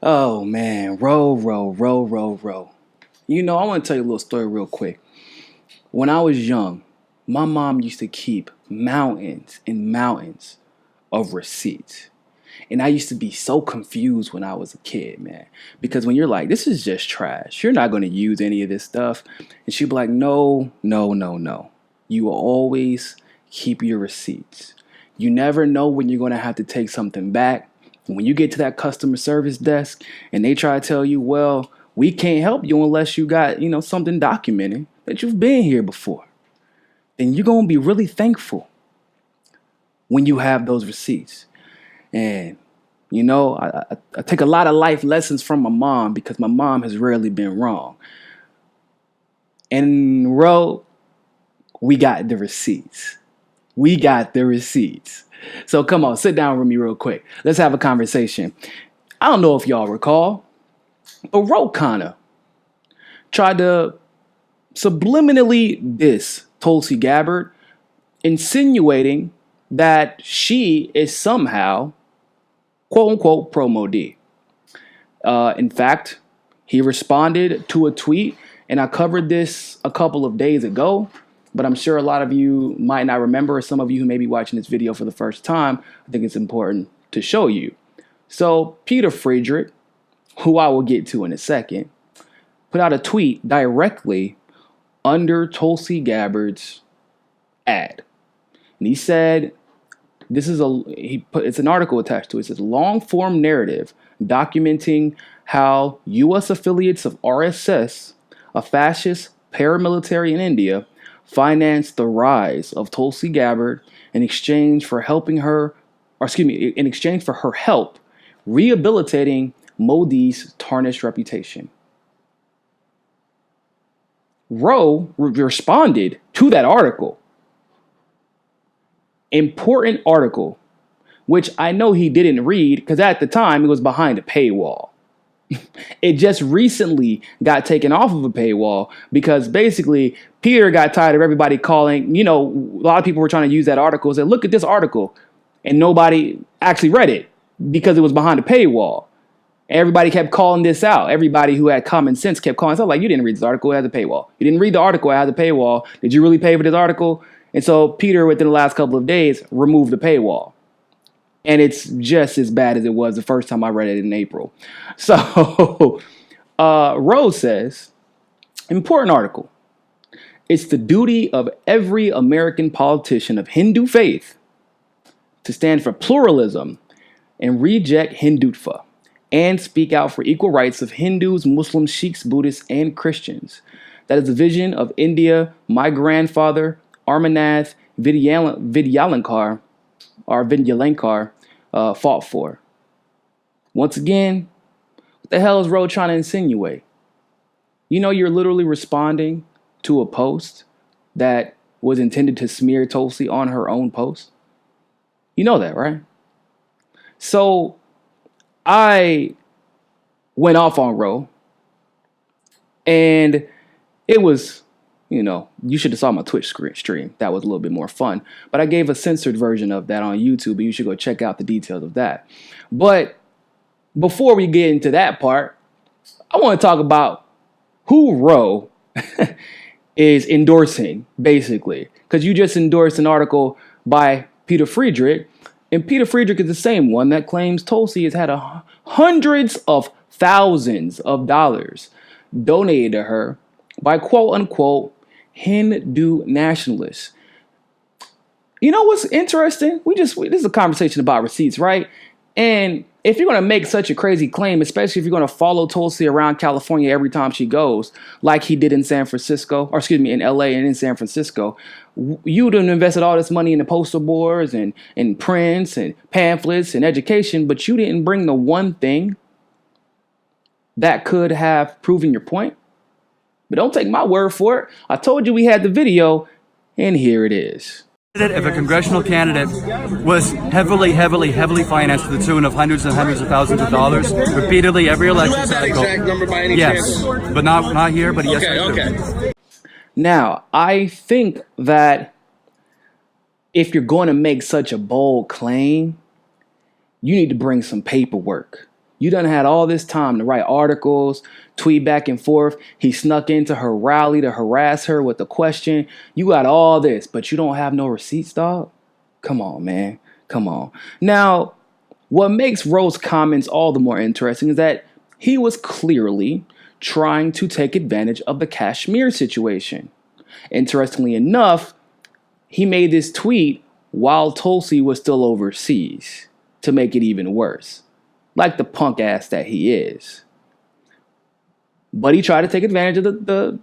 Oh man, row. I want to tell you a little story real quick. When I was young, my mom used to keep mountains and mountains of receipts. And I used to be so confused when I was a kid, man. Because when you're like, this is just trash. You're not going to use any of this stuff. And she'd be like, no. You will always keep your receipts. You never know when you're going to have to take something back. When you get to that customer service desk and they try to tell you, well, we can't help you unless you got, something documented that you've been here before. Then you're going to be really thankful when you have those receipts. And, I take a lot of life lessons from my mom because my mom has rarely been wrong. And, we got the receipts. So come on, sit down with me real quick. Let's have a conversation. I don't know if y'all recall, but Ro Khanna tried to subliminally diss Tulsi Gabbard, insinuating that she is somehow, quote unquote, pro Môdï. In fact, he responded to a tweet, and I covered this a couple of days ago, but I'm sure a lot of you might not remember, or some of you who may be watching this video for the first time, I think it's important to show you. So Peter Friedrich, who I will get to in a second, put out a tweet directly under Tulsi Gabbard's ad. And he said, it's an article attached to it. It says, long form narrative documenting how U.S. affiliates of RSS, a fascist paramilitary in India, financed the rise of Tulsi Gabbard in exchange for her help rehabilitating Môdï's tarnished reputation. Ro responded to that article. Important article, which I know he didn't read because at the time it was behind a paywall. It just recently got taken off of a paywall because basically Peter got tired of everybody calling, a lot of people were trying to use that article and say, look at this article. And nobody actually read it because it was behind a paywall. Everybody kept calling this out. Everybody who had common sense kept calling us out like, you didn't read this article, it has a paywall. You didn't read the article, it has a paywall. Did you really pay for this article? And so Peter, within the last couple of days, removed the paywall. And it's just as bad as it was the first time I read it in April. So Rose says, important article. It's the duty of every American politician of Hindu faith to stand for pluralism and reject Hindutva and speak out for equal rights of Hindus, Muslims, Sikhs, Buddhists, and Christians. That is the vision of India my grandfather, Armanath Vidyalankar, fought for. Once again, what the hell is Ro trying to insinuate? You're literally responding to a post that was intended to smear Tulsi on her own post. You know that, right? So I went off on Ro, and it was, you should have saw my Twitch stream. That was a little bit more fun. But I gave a censored version of that on YouTube, and you should go check out the details of that. But before we get into that part, I want to talk about who Ro is endorsing, basically. Because you just endorsed an article by Peter Friedrich, and Peter Friedrich is the same one that claims Tulsi has had hundreds of thousands of dollars donated to her by quote-unquote Hindu nationalists. You know what's interesting? This is a conversation about receipts, right? And if you're going to make such a crazy claim, especially if you're going to follow Tulsi around California every time she goes, like he did in in LA and in San Francisco, you would have invested all this money in the poster boards and prints and pamphlets and education, but you didn't bring the one thing that could have proven your point. But don't take my word for it. I told you we had the video, and here it is. If a congressional candidate was heavily financed to the tune of hundreds and hundreds of thousands of dollars repeatedly every election cycle. Exact number by any yes, chance? but not here. But yes, Okay. Now, I think that if you're going to make such a bold claim, you need to bring some paperwork You done had all this time to write articles, tweet back and forth. He snuck into her rally to harass her with a question. You got all this, but you don't have no receipts, dog? Come on, man. Come on. Now, what makes Ro's comments all the more interesting is that he was clearly trying to take advantage of the Kashmir situation. Interestingly enough, he made this tweet while Tulsi was still overseas to make it even worse. Like the punk ass that he is. But he tried to take advantage of the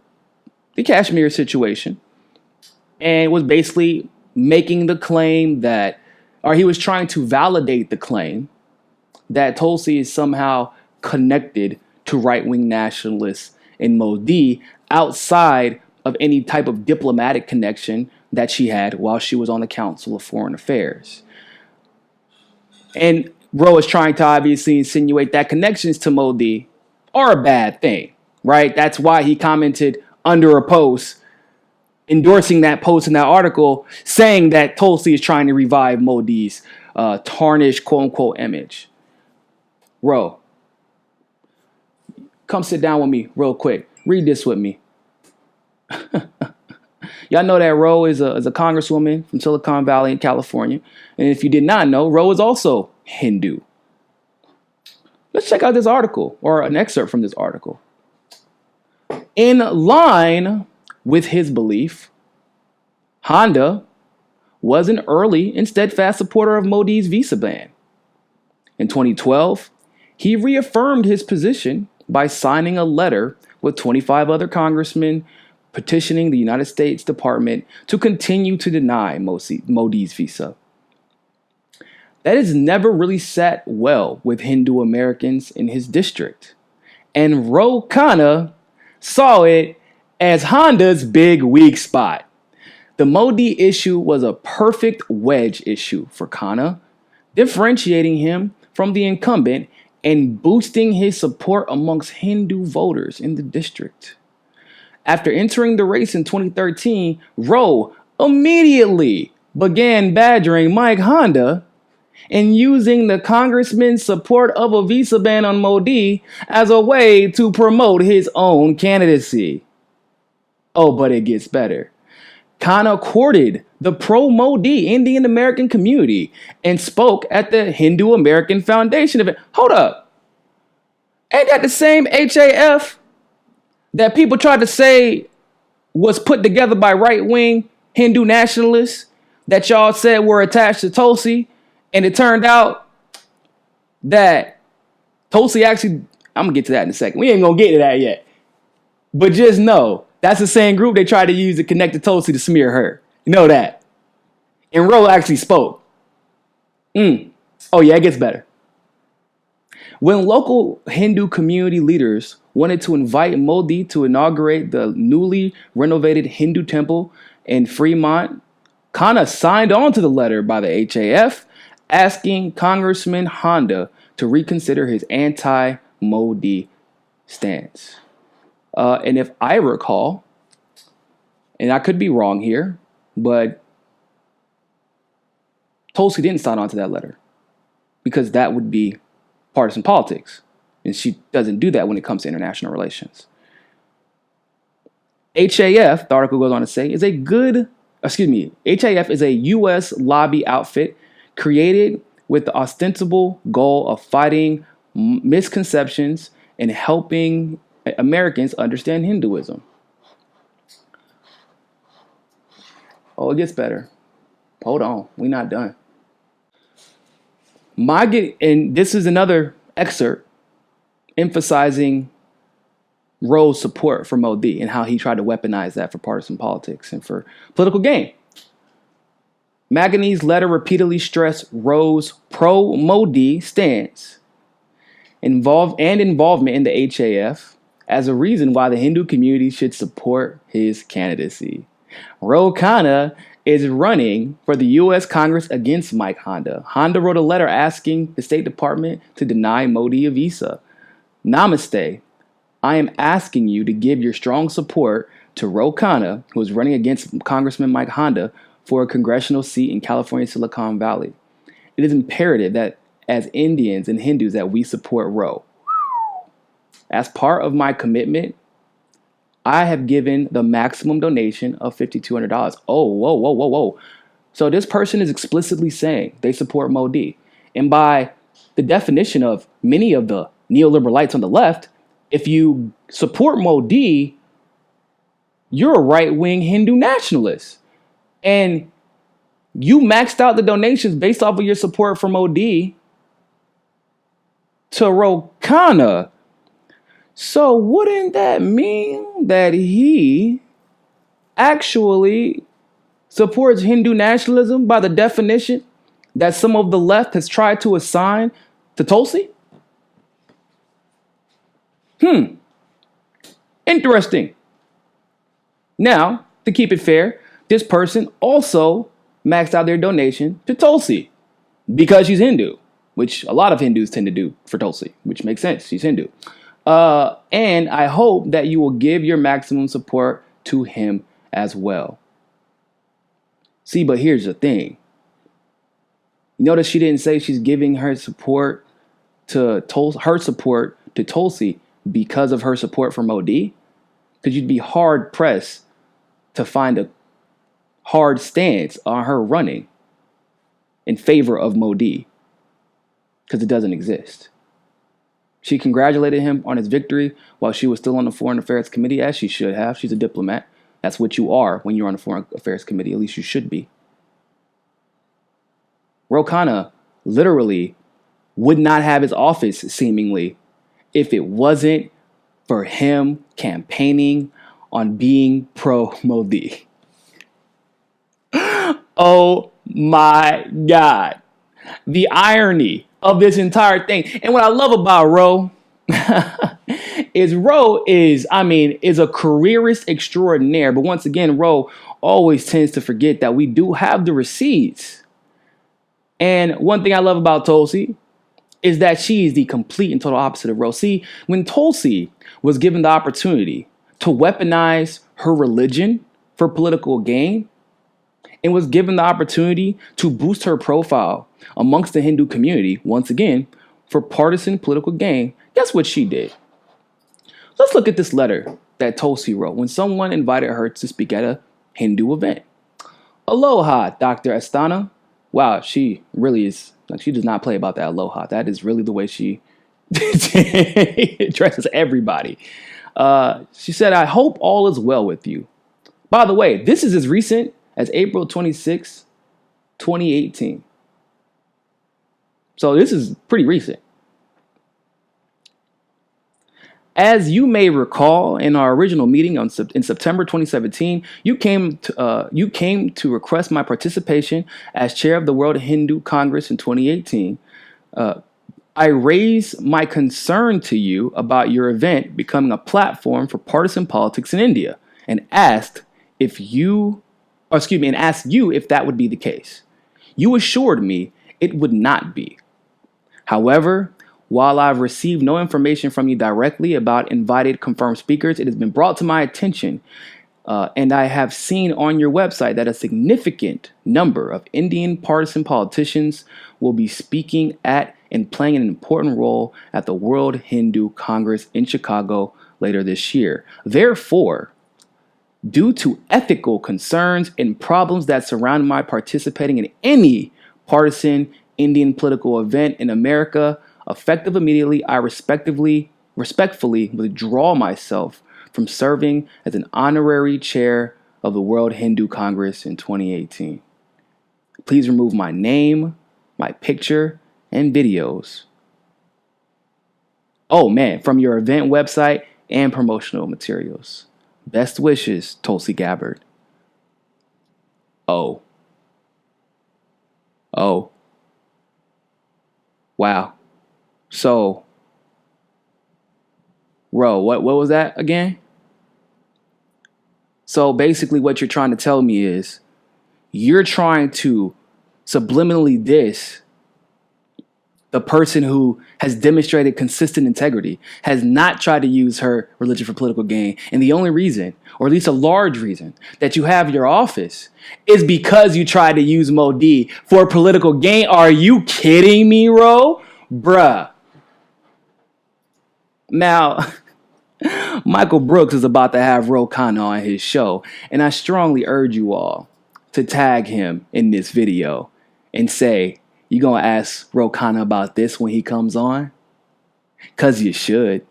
Kashmir situation and was basically making the claim that, or he was trying to validate the claim that Tulsi is somehow connected to right-wing nationalists in Môdï outside of any type of diplomatic connection that she had while she was on the Council of Foreign Affairs. And Ro is trying to obviously insinuate that connections to Môdï are a bad thing, right? That's why he commented under a post endorsing that post in that article saying that Tulsi is trying to revive Môdï's tarnished quote-unquote image. Ro, come sit down with me real quick. Read this with me. Y'all know that Ro is a congresswoman from Silicon Valley in California. And if you did not know, Ro is also Hindu. Let's check out this article, or an excerpt from this article. In line with his belief, Honda was an early and steadfast supporter of Môdï's visa ban. In 2012, he reaffirmed his position by signing a letter with 25 other congressmen petitioning the United States Department to continue to deny Môdï's visa. That has never really sat well with Hindu Americans in his district. And Ro Khanna saw it as Honda's big weak spot. The Môdï issue was a perfect wedge issue for Khanna, differentiating him from the incumbent and boosting his support amongst Hindu voters in the district. After entering the race in 2013, Ro immediately began badgering Mike Honda and using the congressman's support of a visa ban on Môdï as a way to promote his own candidacy. Oh, but it gets better. Khanna courted the pro-Môdï Indian American community and spoke at the Hindu American Foundation event. Hold up. Ain't that the same HAF that people tried to say was put together by right-wing Hindu nationalists that y'all said were attached to Tulsi? And it turned out that Tulsi actually, I'm going to get to that in a second. We ain't going to get to that yet. But just know, that's the same group they tried to use to connect to Tulsi to smear her. You know that. And Ro actually spoke. Oh yeah, it gets better. When local Hindu community leaders wanted to invite Môdï to inaugurate the newly renovated Hindu temple in Fremont, Khanna signed on to the letter by the HAF asking Congressman Honda to reconsider his anti-Môdï stance. And if I recall, and I could be wrong here, but Tulsi didn't sign on to that letter because that would be partisan politics. And she doesn't do that when it comes to international relations. HAF, the article goes on to say, HAF is a U.S. lobby outfit created with the ostensible goal of fighting misconceptions and helping Americans understand Hinduism. Oh, it gets better. Hold on, we're not done. And this is another excerpt emphasizing Ro's support for Môdï and how he tried to weaponize that for partisan politics and for political gain. Magany's letter repeatedly stressed Ro's pro-Môdï stance involvement in the HAF as a reason why the Hindu community should support his candidacy. Ro Khanna is running for the U.S. Congress against Mike Honda. Honda wrote a letter asking the State Department to deny Môdï a visa. Namaste. I am asking you to give your strong support to Ro Khanna, who is running against Congressman Mike Honda for a congressional seat in California, Silicon Valley. It is imperative that as Indians and Hindus that we support Ro. As part of my commitment, I have given the maximum donation of $5,200. Oh, whoa, whoa, whoa, whoa. So this person is explicitly saying they support Môdï. And by the definition of many of the neoliberalites on the left, if you support Môdï, you're a right-wing Hindu nationalist. And you maxed out the donations based off of your support for Môdï to Ro Khanna. So wouldn't that mean that he actually supports Hindu nationalism by the definition that some of the left has tried to assign to Tulsi? Interesting. Now, to keep it fair, this person also maxed out their donation to Tulsi because she's Hindu, which a lot of Hindus tend to do for Tulsi, which makes sense. She's Hindu. And I hope that you will give your maximum support to him as well. See, but here's the thing. You notice she didn't say she's giving her support to Tulsi because of her support for Môdï, because you'd be hard pressed to find a hard stance on her running in favor of Môdï, because it doesn't exist. She congratulated him on his victory while she was still on the Foreign Affairs Committee, as she should have. She's a diplomat. That's what you are when you're on the Foreign Affairs Committee. At least you should be. Ro Khanna literally would not have his office, seemingly, if it wasn't for him campaigning on being pro-Môdï. Oh my God. The irony of this entire thing. And what I love about Ro is Ro is a careerist extraordinaire. But once again, Ro always tends to forget that we do have the receipts. And one thing I love about Tulsi is that she is the complete and total opposite of Ro. See, when Tulsi was given the opportunity to weaponize her religion for political gain, and was given the opportunity to boost her profile amongst the Hindu community, once again, for partisan political gain, guess what she did? Let's look at this letter that Tulsi wrote when someone invited her to speak at a Hindu event. Aloha, Dr. Asthana. Wow, she really is, she does not play about that aloha. That is really the way she addresses everybody. She said, I hope all is well with you. By the way, this is as recent as April 26, 2018. So this is pretty recent. As you may recall, in our original meeting in September 2017, you came to request my participation as chair of the World Hindu Congress in 2018. I raised my concern to you about your event becoming a platform for partisan politics in India, and asked if you if that would be the case. You assured me it would not be. However, while I've received no information from you directly about invited confirmed speakers, it has been brought to my attention, and I have seen on your website that a significant number of Indian partisan politicians will be speaking at and playing an important role at the World Hindu Congress in Chicago later this year. Therefore, due to ethical concerns and problems that surround my participating in any partisan Indian political event in America, effective immediately, I respectfully withdraw myself from serving as an honorary chair of the World Hindu Congress in 2018. Please remove my name, my picture, and videos. Oh man, from your event website and promotional materials. Best wishes, Tulsi Gabbard. Oh. Wow. So, Ro, what was that again? So basically what you're trying to tell me is you're trying to subliminally diss the person who has demonstrated consistent integrity, has not tried to use her religion for political gain. And the only reason, or at least a large reason, that you have your office is because you tried to use Môdï for political gain. Are you kidding me, Ro? Bruh. Now, Michael Brooks is about to have Ro Khanna on his show, and I strongly urge you all to tag him in this video and say, you gonna ask Ro Khanna about this when he comes on? Cause you should.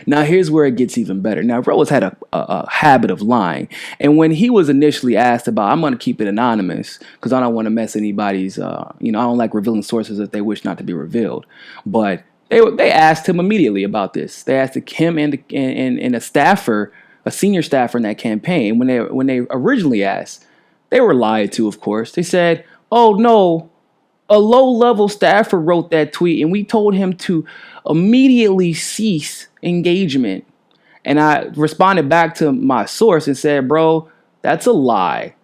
Now here's where it gets even better. Now Ro has had a habit of lying, and when he was initially asked about, I'm gonna keep it anonymous because I don't want to mess anybody's. I don't like revealing sources if they wish not to be revealed. But they asked him immediately about this. They asked him and a staffer, a senior staffer in that campaign. When they originally asked, they were lied to. Of course, they said, "Oh no, a low-level staffer wrote that tweet, and we told him to immediately cease engagement." And I responded back to my source and said, "Bro, that's a lie.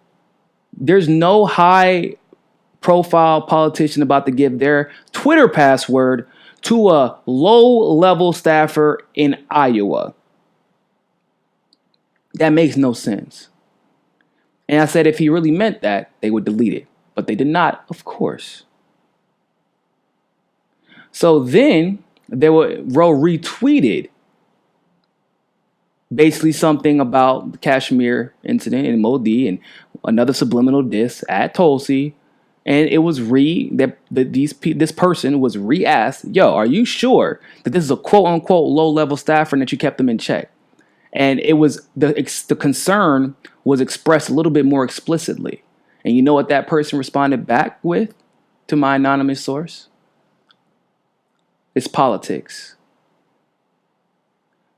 There's no high-profile politician about to give their Twitter password to a low-level staffer in Iowa. That makes no sense." And I said if he really meant that, they would delete it. But they did not, of course. So then Ro retweeted basically something about the Kashmir incident in Môdï and another subliminal diss at Tulsi. And it was this person was re-asked, "Yo, are you sure that this is a quote-unquote low-level staffer and that you kept them in check?" And it was the concern was expressed a little bit more explicitly. And you know what that person responded back with to my anonymous source? It's politics.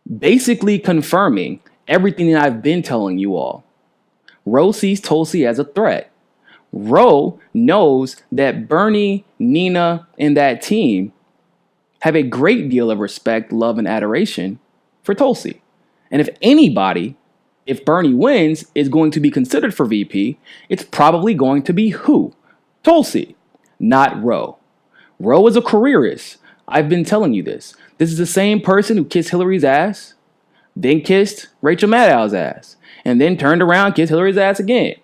Basically confirming everything that I've been telling you all. Ro sees Tulsi as a threat. Ro knows that Bernie, Nina, and that team have a great deal of respect, love, and adoration for Tulsi. And if Bernie wins, is going to be considered for VP, it's probably going to be who? Tulsi, not Ro. Ro is a careerist. I've been telling you this. This is the same person who kissed Hillary's ass, then kissed Rachel Maddow's ass, and then turned around and kissed Hillary's ass again.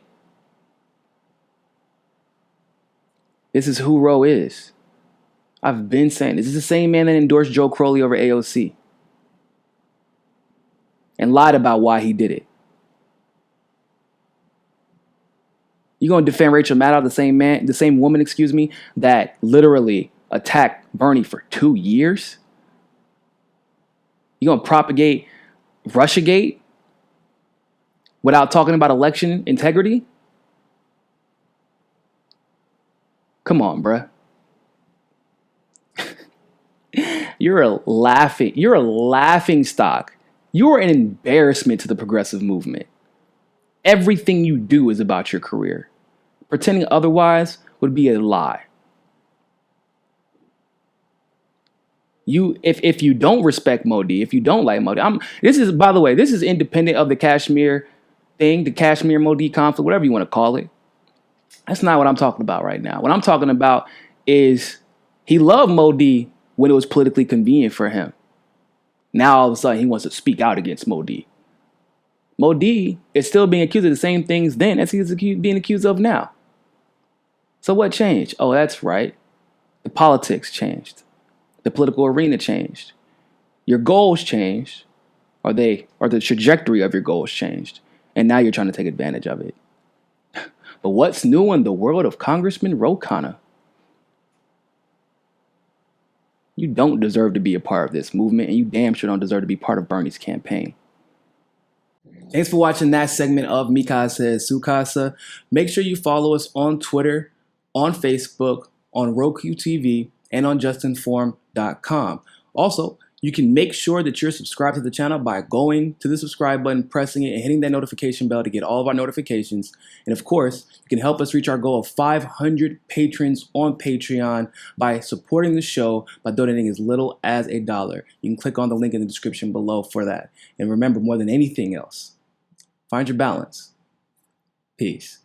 This is who Ro is. I've been saying this is the same man that endorsed Joe Crowley over AOC and lied about why he did it. You gonna defend Rachel Maddow, the same woman, that literally attacked Bernie for 2 years? You gonna propagate Russiagate without talking about election integrity? Come on, bruh. You're a laughing stock. You're an embarrassment to the progressive movement. Everything you do is about your career. Pretending otherwise would be a lie. If you don't respect Môdï, if you don't like Môdï, by the way, this is independent of the Kashmir thing, the Kashmir Môdï conflict, whatever you want to call it. That's not what I'm talking about right now. What I'm talking about is he loved Môdï when it was politically convenient for him. Now all of a sudden he wants to speak out against Môdï. Môdï is still being accused of the same things then as he's being accused of now. So what changed? Oh, that's right. The politics changed. The political arena changed. Your goals changed, or the trajectory of your goals changed. And now you're trying to take advantage of it. But what's new in the world of Congressman Ro Khanna? You don't deserve to be a part of this movement, and you damn sure don't deserve to be part of Bernie's campaign. Thanks for watching that segment of Mi Casa es Su Casa. Make sure you follow us on Twitter, on Facebook, on Roku TV, and on JustNForm.com. Also, you can make sure that you're subscribed to the channel by going to the subscribe button, pressing it, and hitting that notification bell to get all of our notifications. And of course, you can help us reach our goal of 500 patrons on Patreon by supporting the show by donating as little as $1. You can click on the link in the description below for that. And remember, more than anything else, find your balance. Peace.